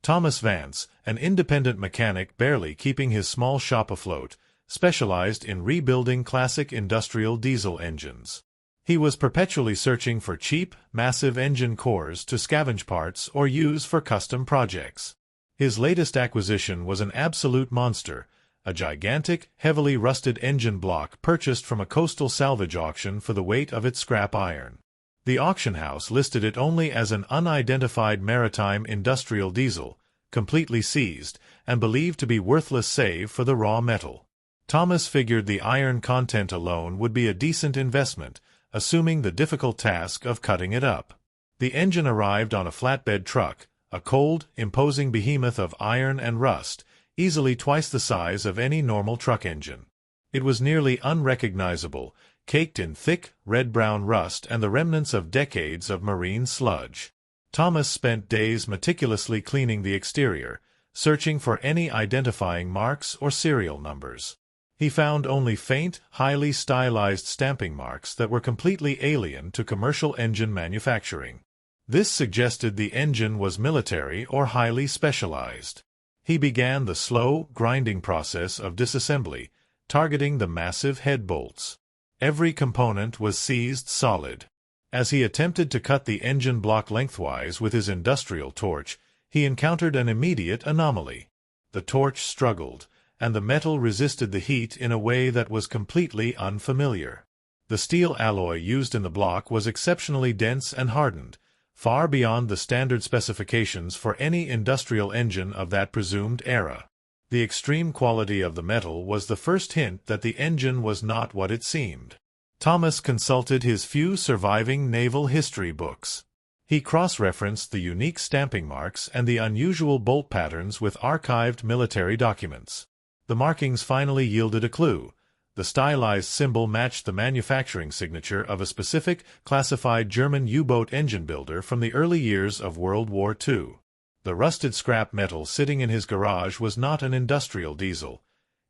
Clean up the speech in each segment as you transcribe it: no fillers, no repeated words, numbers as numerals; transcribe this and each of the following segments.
Thomas Vance, an independent mechanic barely keeping his small shop afloat, specialized in rebuilding classic industrial diesel engines. He was perpetually searching for cheap, massive engine cores to scavenge parts or use for custom projects. His latest acquisition was an absolute monster, a gigantic, heavily rusted engine block purchased from a coastal salvage auction for the weight of its scrap iron. The auction house listed it only as an unidentified maritime industrial diesel, completely seized, and believed to be worthless save for the raw metal. Thomas figured the iron content alone would be a decent investment, assuming the difficult task of cutting it up. The engine arrived on a flatbed truck, a cold, imposing behemoth of iron and rust, easily twice the size of any normal truck engine. It was nearly unrecognizable, caked in thick, red-brown rust and the remnants of decades of marine sludge. Thomas spent days meticulously cleaning the exterior, searching for any identifying marks or serial numbers. He found only faint, highly stylized stamping marks that were completely alien to commercial engine manufacturing. This suggested the engine was military or highly specialized. He began the slow, grinding process of disassembly, targeting the massive head bolts. Every component was seized solid. As he attempted to cut the engine block lengthwise with his industrial torch, he encountered an immediate anomaly. The torch struggled, and the metal resisted the heat in a way that was completely unfamiliar. The steel alloy used in the block was exceptionally dense and hardened, far beyond the standard specifications for any industrial engine of that presumed era. The extreme quality of the metal was the first hint that the engine was not what it seemed. Thomas consulted his few surviving naval history books. He cross-referenced the unique stamping marks and the unusual bolt patterns with archived military documents. The markings finally yielded a clue. The stylized symbol matched the manufacturing signature of a specific, classified German U-boat engine builder from the early years of World War II. The rusted scrap metal sitting in his garage was not an industrial diesel.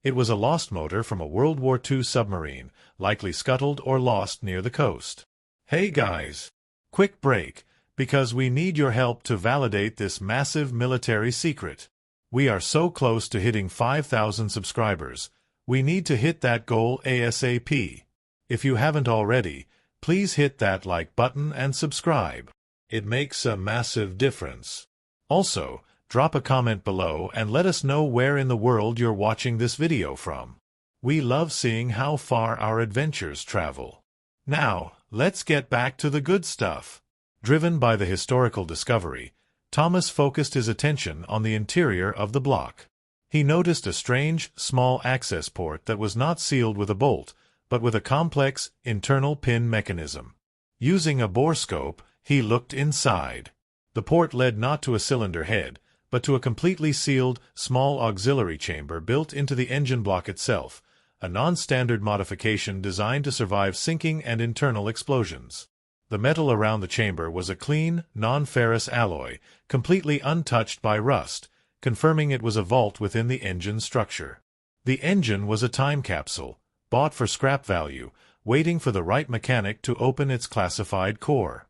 It was a lost motor from a World War II submarine, likely scuttled or lost near the coast. Hey guys! Quick break, because we need your help to validate this massive military secret. We are so close to hitting 5,000 subscribers. We need to hit that goal ASAP. If you haven't already, please hit that like button and subscribe. It makes a massive difference. Also, drop a comment below and let us know where in the world you're watching this video from. We love seeing how far our adventures travel. Now, let's get back to the good stuff. Driven by the historical discovery, Thomas focused his attention on the interior of the block. He noticed a strange, small access port that was not sealed with a bolt, but with a complex, internal pin mechanism. Using a borescope, he looked inside. The port led not to a cylinder head, but to a completely sealed, small auxiliary chamber built into the engine block itself, a non-standard modification designed to survive sinking and internal explosions. The metal around the chamber was a clean, non-ferrous alloy, completely untouched by rust, confirming it was a vault within the engine structure. The engine was a time capsule, bought for scrap value, waiting for the right mechanic to open its classified core.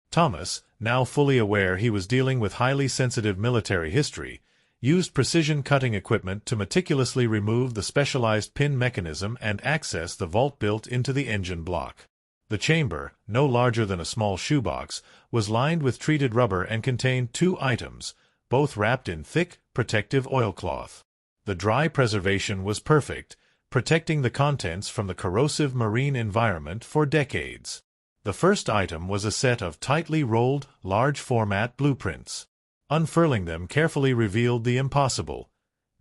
Thomas, now fully aware he was dealing with highly sensitive military history, used precision cutting equipment to meticulously remove the specialized pin mechanism and access the vault built into the engine block. The chamber, no larger than a small shoebox, was lined with treated rubber and contained two items, both wrapped in thick, protective oilcloth. The dry preservation was perfect, protecting the contents from the corrosive marine environment for decades. The first item was a set of tightly rolled, large-format blueprints. Unfurling them carefully revealed the impossible: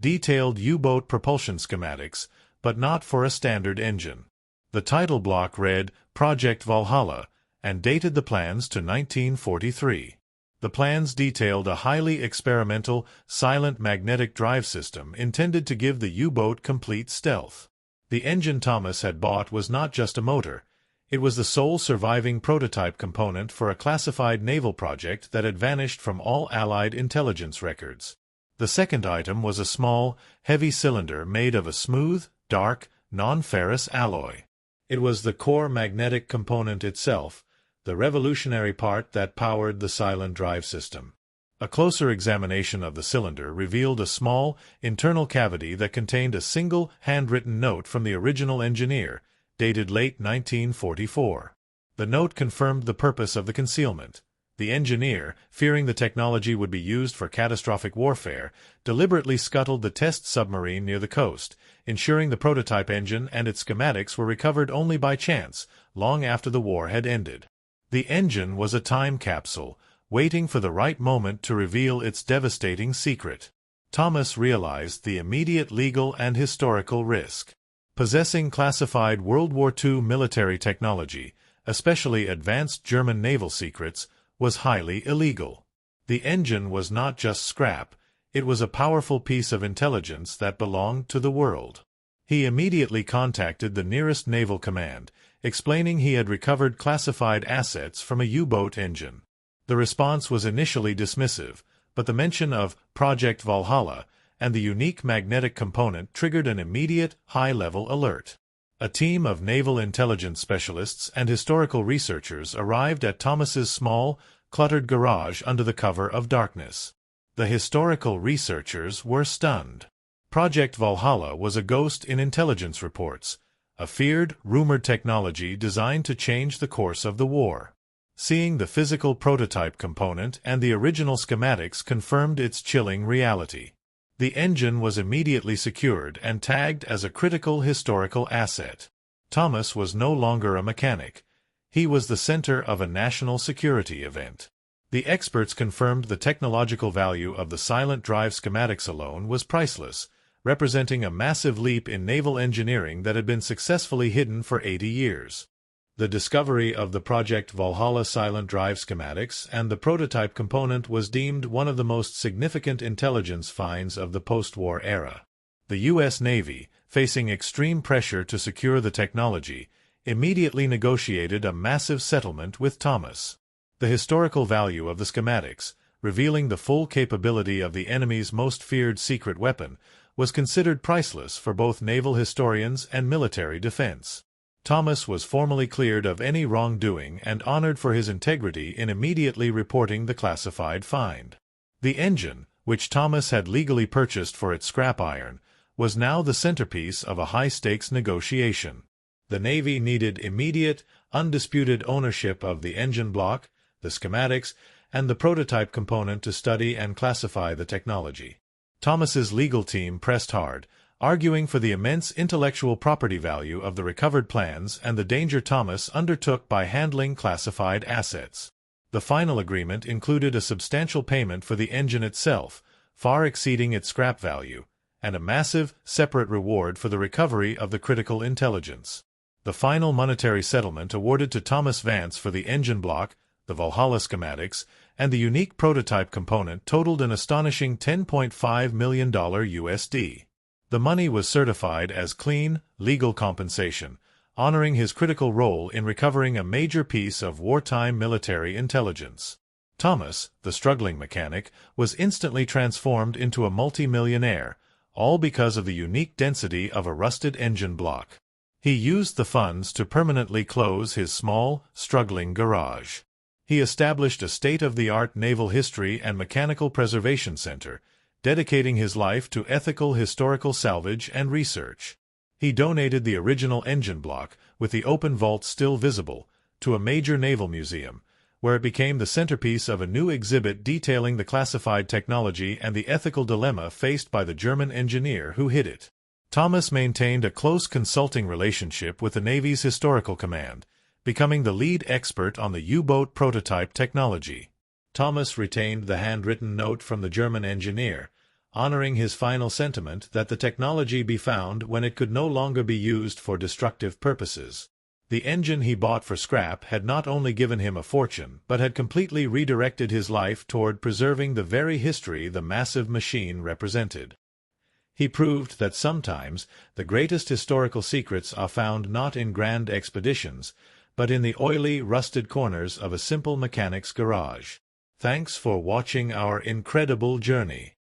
detailed U-boat propulsion schematics, but not for a standard engine. The title block read, Project Valhalla, and dated the plans to 1943. The plans detailed a highly experimental, silent magnetic drive system intended to give the U-boat complete stealth. The engine Thomas had bought was not just a motor. It was the sole surviving prototype component for a classified naval project that had vanished from all Allied intelligence records. The second item was a small, heavy cylinder made of a smooth, dark, non-ferrous alloy. It was the core magnetic component itself, the revolutionary part that powered the silent drive system. A closer examination of the cylinder revealed a small, internal cavity that contained a single, handwritten note from the original engineer, dated late 1944. The note confirmed the purpose of the concealment. The engineer, fearing the technology would be used for catastrophic warfare, deliberately scuttled the test submarine near the coast, ensuring the prototype engine and its schematics were recovered only by chance, long after the war had ended. The engine was a time capsule, waiting for the right moment to reveal its devastating secret. Thomas realized the immediate legal and historical risk. Possessing classified World War II military technology, especially advanced German naval secrets, was highly illegal. The engine was not just scrap, it was a powerful piece of intelligence that belonged to the world. He immediately contacted the nearest naval command, explaining he had recovered classified assets from a U-boat engine. The response was initially dismissive, but the mention of Project Valhalla and the unique magnetic component triggered an immediate, high-level alert. A team of naval intelligence specialists and historical researchers arrived at Thomas's small, cluttered garage under the cover of darkness. The historical researchers were stunned. Project Valhalla was a ghost in intelligence reports, a feared, rumored technology designed to change the course of the war. Seeing the physical prototype component and the original schematics confirmed its chilling reality. The engine was immediately secured and tagged as a critical historical asset. Thomas was no longer a mechanic. He was the center of a national security event. The experts confirmed the technological value of the silent drive schematics alone was priceless, representing a massive leap in naval engineering that had been successfully hidden for 80 years. The discovery of the Project Valhalla silent drive schematics and the prototype component was deemed one of the most significant intelligence finds of the post-war era. The U.S. Navy, facing extreme pressure to secure the technology, immediately negotiated a massive settlement with Thomas. The historical value of the schematics, revealing the full capability of the enemy's most feared secret weapon, was considered priceless for both naval historians and military defense. Thomas was formally cleared of any wrongdoing and honored for his integrity in immediately reporting the classified find. The engine, which Thomas had legally purchased for its scrap iron, was now the centerpiece of a high-stakes negotiation. The Navy needed immediate, undisputed ownership of the engine block, the schematics, and the prototype component to study and classify the technology. Thomas's legal team pressed hard, arguing for the immense intellectual property value of the recovered plans and the danger Thomas undertook by handling classified assets. The final agreement included a substantial payment for the engine itself, far exceeding its scrap value, and a massive, separate reward for the recovery of the critical intelligence. The final monetary settlement awarded to Thomas Vance for the engine block, the Valhalla schematics, and the unique prototype component totaled an astonishing $10.5 million USD. The money was certified as clean, legal compensation, honoring his critical role in recovering a major piece of wartime military intelligence. Thomas, the struggling mechanic, was instantly transformed into a multi-millionaire, all because of the unique density of a rusted engine block. He used the funds to permanently close his small, struggling garage. He established a state-of-the-art naval history and mechanical preservation center, dedicating his life to ethical historical salvage and research. He donated the original engine block, with the open vault still visible, to a major naval museum, where it became the centerpiece of a new exhibit detailing the classified technology and the ethical dilemma faced by the German engineer who hid it. Thomas maintained a close consulting relationship with the Navy's Historical Command, becoming the lead expert on the U-boat prototype technology. Thomas retained the handwritten note from the German engineer, honoring his final sentiment that the technology be found when it could no longer be used for destructive purposes. The engine he bought for scrap had not only given him a fortune, but had completely redirected his life toward preserving the very history the massive machine represented. He proved that sometimes the greatest historical secrets are found not in grand expeditions, but in the oily, rusted corners of a simple mechanic's garage. Thanks for watching our incredible journey.